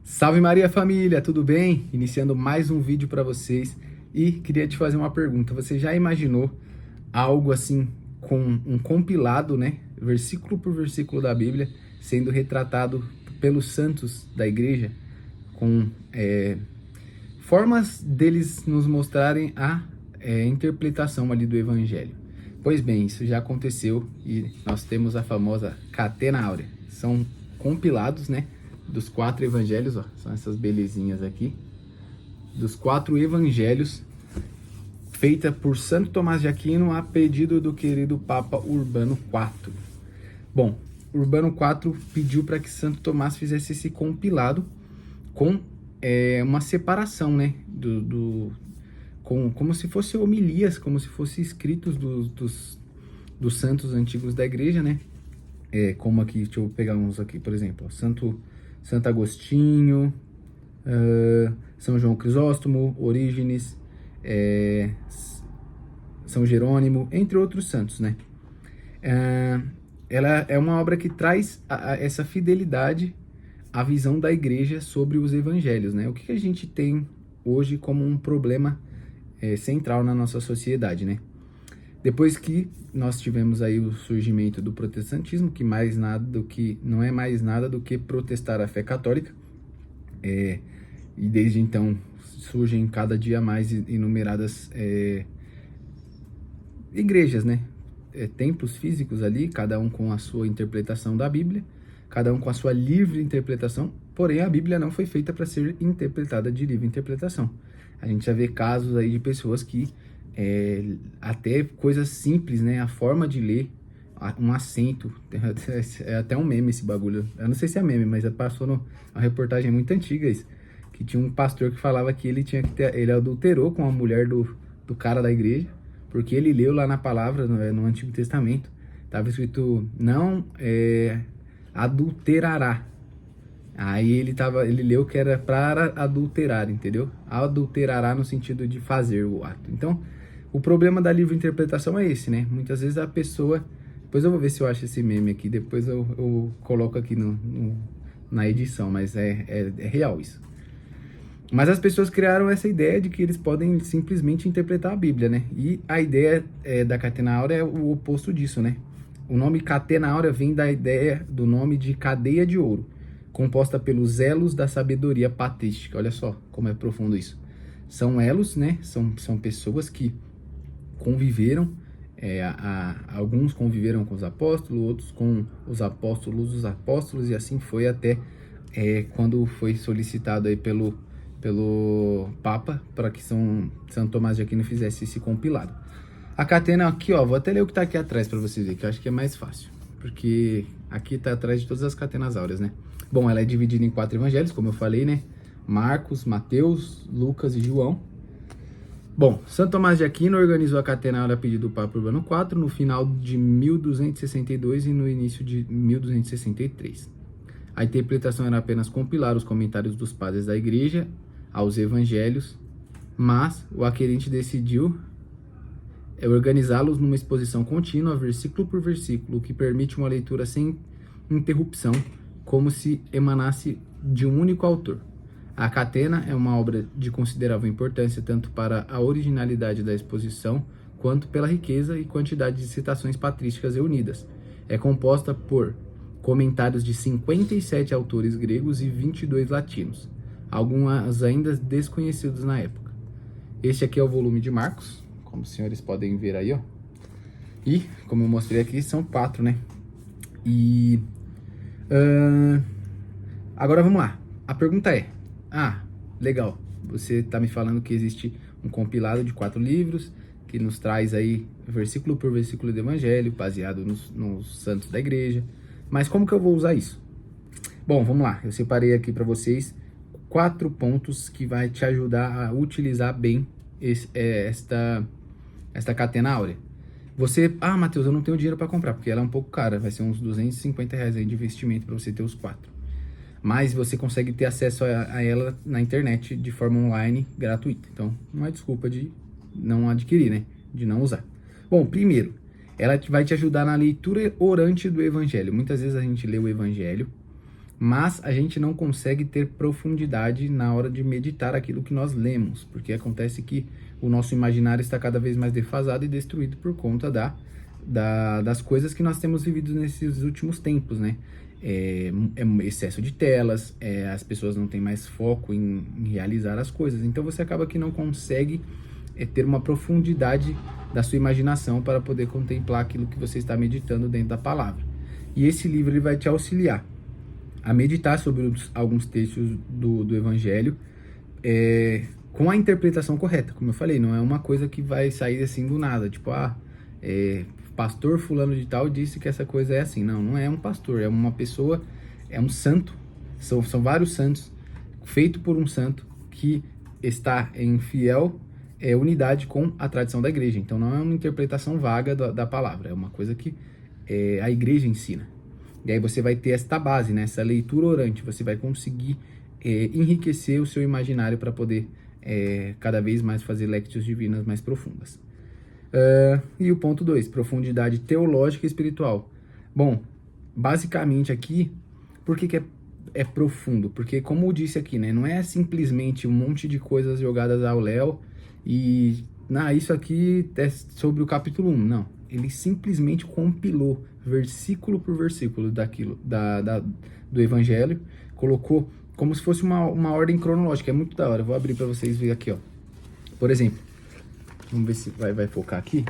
Salve Maria família, tudo bem? Iniciando mais um vídeo para vocês e queria te fazer uma pergunta. Você já imaginou algo assim com um compilado, né, versículo por versículo da Bíblia, sendo retratado pelos santos da igreja, com formas deles nos mostrarem a interpretação ali do Evangelho? Pois bem, isso já aconteceu e nós temos a famosa Catena Áurea. São compilados, né, dos 4 evangelhos, ó, são essas belezinhas aqui, dos 4 evangelhos, feita por Santo Tomás de Aquino a pedido do querido Papa Urbano IV. Bom, Urbano IV pediu para que Santo Tomás fizesse esse compilado com uma separação, né, como se fosse homilias, como se fosse escritos dos santos antigos da igreja, né? Como aqui, deixa eu pegar uns aqui, por exemplo, Santo Agostinho, São João Crisóstomo, Orígenes, São Jerônimo, entre outros santos, né? Ela é uma obra que traz essa fidelidade à visão da igreja sobre os evangelhos, né? O que a gente tem hoje como um problema central na nossa sociedade, né? Depois que nós tivemos aí o surgimento do protestantismo, que não é mais nada do que protestar a fé católica, e desde então surgem cada dia mais inumeradas igrejas, né? Templos físicos ali, cada um com a sua interpretação da Bíblia, cada um com a sua livre interpretação, porém a Bíblia não foi feita para ser interpretada de livre interpretação. A gente já vê casos aí de pessoas que até coisas simples, né? A forma de ler, um acento, é até um meme esse bagulho. Eu não sei se é meme, mas passou numa reportagem muito antiga isso, que tinha um pastor que falava que ele adulterou com a mulher do cara da igreja, porque ele leu lá na palavra, no Antigo Testamento, estava escrito, não adulterará. Aí ele leu que era para adulterar, entendeu? Adulterará no sentido de fazer o ato. Então, o problema da livre interpretação é esse, né? Muitas vezes a pessoa... Depois eu vou ver se eu acho esse meme aqui, depois eu coloco aqui na edição, mas é real isso. Mas as pessoas criaram essa ideia de que eles podem simplesmente interpretar a Bíblia, né? E a ideia da Catena Áurea é o oposto disso, né? O nome Catena Áurea vem da ideia do nome de cadeia de ouro, composta pelos elos da sabedoria patrística. Olha só como é profundo isso. São elos, né? São pessoas que conviveram, alguns conviveram com os apóstolos, outros com os apóstolos dos apóstolos, e assim foi até quando foi solicitado aí pelo Papa para que Santo Tomás de Aquino fizesse esse compilado. A catena aqui, ó, vou até ler o que tá aqui atrás para vocês verem, que eu acho que é mais fácil, porque aqui tá atrás de todas as catenas áureas, né? Bom, ela é dividida em 4 evangelhos, como eu falei, né? Marcos, Mateus, Lucas e João. Bom, Santo Tomás de Aquino organizou a Catena Áurea a pedido do Papa Urbano IV no final de 1262 e no início de 1263. A interpretação era apenas compilar os comentários dos padres da igreja aos evangelhos, mas o aquerente decidiu organizá-los numa exposição contínua, versículo por versículo, que permite uma leitura sem interrupção, como se emanasse de um único autor. A Catena é uma obra de considerável importância tanto para a originalidade da exposição, quanto pela riqueza e quantidade de citações patrísticas reunidas. É composta por comentários de 57 autores gregos e 22 latinos, alguns ainda desconhecidos na época. Este aqui é o volume de Marcos, como os senhores podem ver aí, ó. E, como eu mostrei aqui, são 4, né? E... agora vamos lá. A pergunta é... legal, você está me falando que existe um compilado de 4 livros, que nos traz aí versículo por versículo do Evangelho, baseado nos santos da igreja. Mas como que eu vou usar isso? Bom, vamos lá. Eu separei aqui para vocês 4 pontos que vai te ajudar a utilizar bem esta Catena Áurea. Você, Matheus, eu não tenho dinheiro para comprar, porque ela é um pouco cara, vai ser uns R$250 aí de investimento para você ter os 4. Mas você consegue ter acesso a ela na internet de forma online gratuita. Então, não é desculpa de não adquirir, né? De não usar. Bom, primeiro, ela vai te ajudar na leitura orante do Evangelho. Muitas vezes a gente lê o Evangelho mas a gente não consegue ter profundidade na hora de meditar aquilo que nós lemos, porque acontece que o nosso imaginário está cada vez mais defasado e destruído por conta das coisas que nós temos vivido nesses últimos tempos, né? Excesso de telas, as pessoas não têm mais foco em realizar as coisas, então você acaba que não consegue ter uma profundidade da sua imaginação para poder contemplar aquilo que você está meditando dentro da palavra. E esse livro ele vai te auxiliar a meditar sobre alguns textos do Evangelho com a interpretação correta. Como eu falei, não é uma coisa que vai sair assim do nada, tipo, pastor fulano de tal disse que essa coisa é assim. Não, não é um pastor, é uma pessoa, é um santo, são vários santos, feito por um santo que está em fiel unidade com a tradição da igreja. Então não é uma interpretação vaga da palavra, é uma coisa que a igreja ensina. E aí você vai ter esta base, né, essa leitura orante, você vai conseguir enriquecer o seu imaginário para poder cada vez mais fazer lectures divinas mais profundas. E o ponto 2, profundidade teológica e espiritual. Bom, basicamente aqui, por que é profundo? Porque, como eu disse aqui, né, não é simplesmente um monte de coisas jogadas ao léu e isso aqui é sobre o capítulo 1. Não, ele simplesmente compilou versículo por versículo daquilo, do Evangelho, colocou como se fosse uma ordem cronológica. É muito da hora. Eu vou abrir para vocês verem aqui, ó. Por exemplo, vamos ver se vai focar aqui.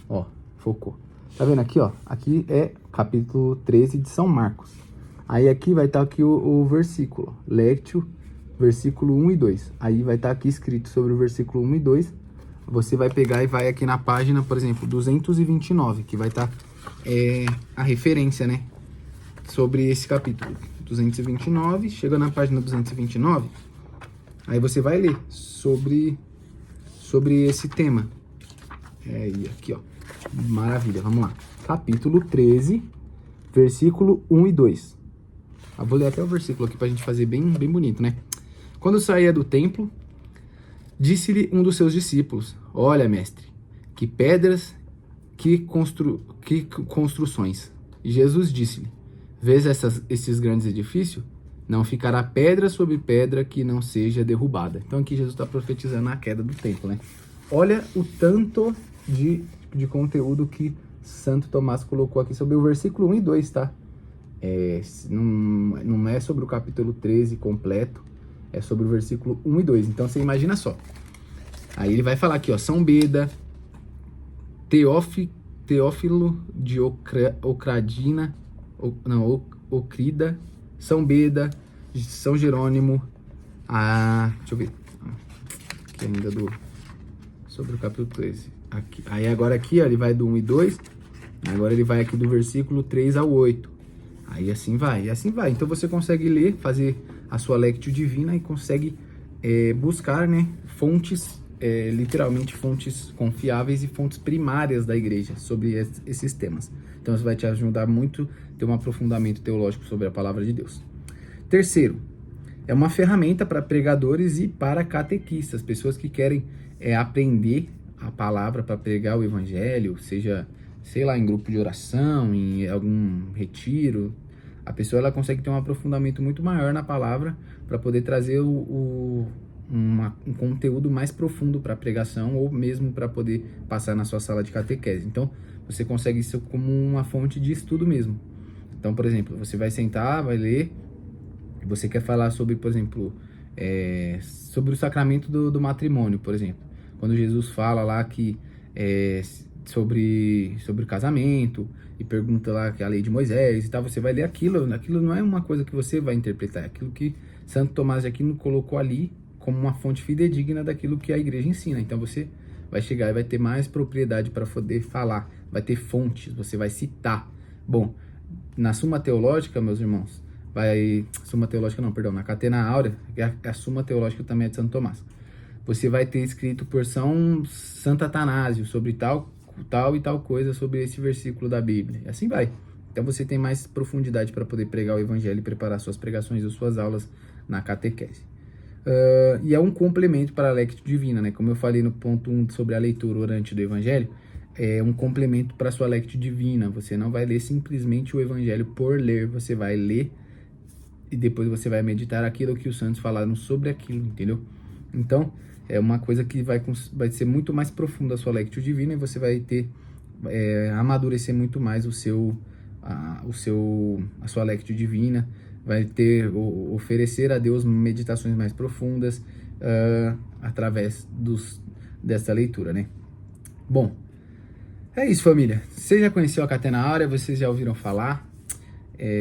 Ó, focou. Tá vendo aqui, ó? Aqui é capítulo 13 de São Marcos. Aí aqui vai estar aqui o versículo, Lectio, versículo 1 e 2. Aí vai estar aqui escrito sobre o versículo 1 e 2. Você vai pegar e vai aqui na página, por exemplo, 229, que vai estar a referência, né? Sobre esse capítulo. 229, chega na página 229, aí você vai ler sobre esse tema. E aqui, ó. Maravilha, vamos lá. Capítulo 13, versículo 1 e 2. Eu vou ler até o versículo aqui pra gente fazer bem bonito, né? Quando saía do templo, disse-lhe um dos seus discípulos: olha, mestre, que pedras, que construções. E Jesus disse-lhe: vês esses grandes edifícios? Não ficará pedra sobre pedra que não seja derrubada. Então aqui Jesus está profetizando a queda do templo, né? Olha o tanto de conteúdo que Santo Tomás colocou aqui sobre o versículo 1 e 2, tá? Não é sobre o capítulo 13 completo, é sobre o versículo 1 e 2. Então você imagina só. Aí ele vai falar aqui, ó, São Beda, Teófilo de Ocrida, São Beda, São Jerônimo, deixa eu ver, aqui ainda sobre o capítulo 13. Aqui. Aí agora aqui, ó, ele vai do 1 e 2, agora ele vai aqui do versículo 3 ao 8. Aí assim vai, e assim vai. Então você consegue ler, fazer a sua lectio divina e consegue buscar, né, fontes, literalmente fontes confiáveis e fontes primárias da igreja sobre esses temas. Então isso vai te ajudar muito a ter um aprofundamento teológico sobre a palavra de Deus. Terceiro, é uma ferramenta para pregadores e para catequistas, pessoas que querem aprender a palavra para pregar o evangelho, seja, sei lá, em grupo de oração, em algum retiro. A pessoa ela consegue ter um aprofundamento muito maior na palavra para poder trazer um conteúdo mais profundo para a pregação ou mesmo para poder passar na sua sala de catequese. Então, você consegue isso como uma fonte de estudo mesmo. Então, por exemplo, você vai sentar, vai ler, você quer falar sobre, por exemplo, sobre o sacramento do matrimônio, por exemplo. Quando Jesus fala lá que sobre o casamento e pergunta lá que é a lei de Moisés e tal, você vai ler aquilo não é uma coisa que você vai interpretar, é aquilo que Santo Tomás de Aquino colocou ali como uma fonte fidedigna daquilo que a igreja ensina. Então você vai chegar e vai ter mais propriedade para poder falar, vai ter fontes, você vai citar. Bom, na Suma Teológica, meus irmãos, na Catena Áurea, a Suma Teológica também é de Santo Tomás. Você vai ter escrito por Santo Atanásio sobre tal e tal coisa sobre esse versículo da Bíblia. E assim vai. Então você tem mais profundidade para poder pregar o evangelho e preparar suas pregações ou suas aulas na catequese. E é um complemento para a lectio divina, né? Como eu falei no ponto 1 sobre a leitura orante do evangelho, é um complemento para a sua lectio divina. Você não vai ler simplesmente o evangelho por ler, você vai ler e depois você vai meditar aquilo que os santos falaram sobre aquilo, entendeu? Então, é uma coisa que vai ser muito mais profunda a sua Lectio Divina e você vai ter, amadurecer muito mais a sua Lectio Divina, vai ter, oferecer a Deus meditações mais profundas através dessa leitura, né? Bom, é isso, família. Você já conheceu a Catena Áurea? Vocês já ouviram falar?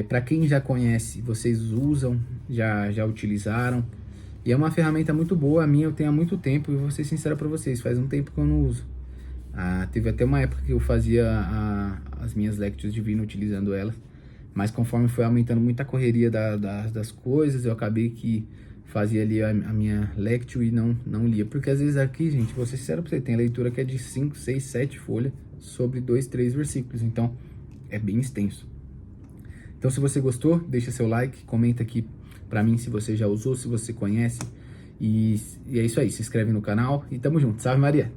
Para quem já conhece, vocês usam, já utilizaram. E é uma ferramenta muito boa. A minha eu tenho há muito tempo e vou ser sincero para vocês, faz um tempo que eu não uso. Teve até uma época que eu fazia as minhas Lectios Divinas utilizando elas. Mas conforme foi aumentando muita a correria das coisas, eu acabei que fazia ali a minha Lectio e não lia. Porque às vezes aqui, gente, vou ser sincero pra você, tem a leitura que é de 5, 6, 7 folhas sobre 2, 3 versículos. Então, é bem extenso. Então, se você gostou, deixa seu like, comenta aqui pra mim se você já usou, se você conhece. E é isso aí, se inscreve no canal e tamo junto. Salve Maria!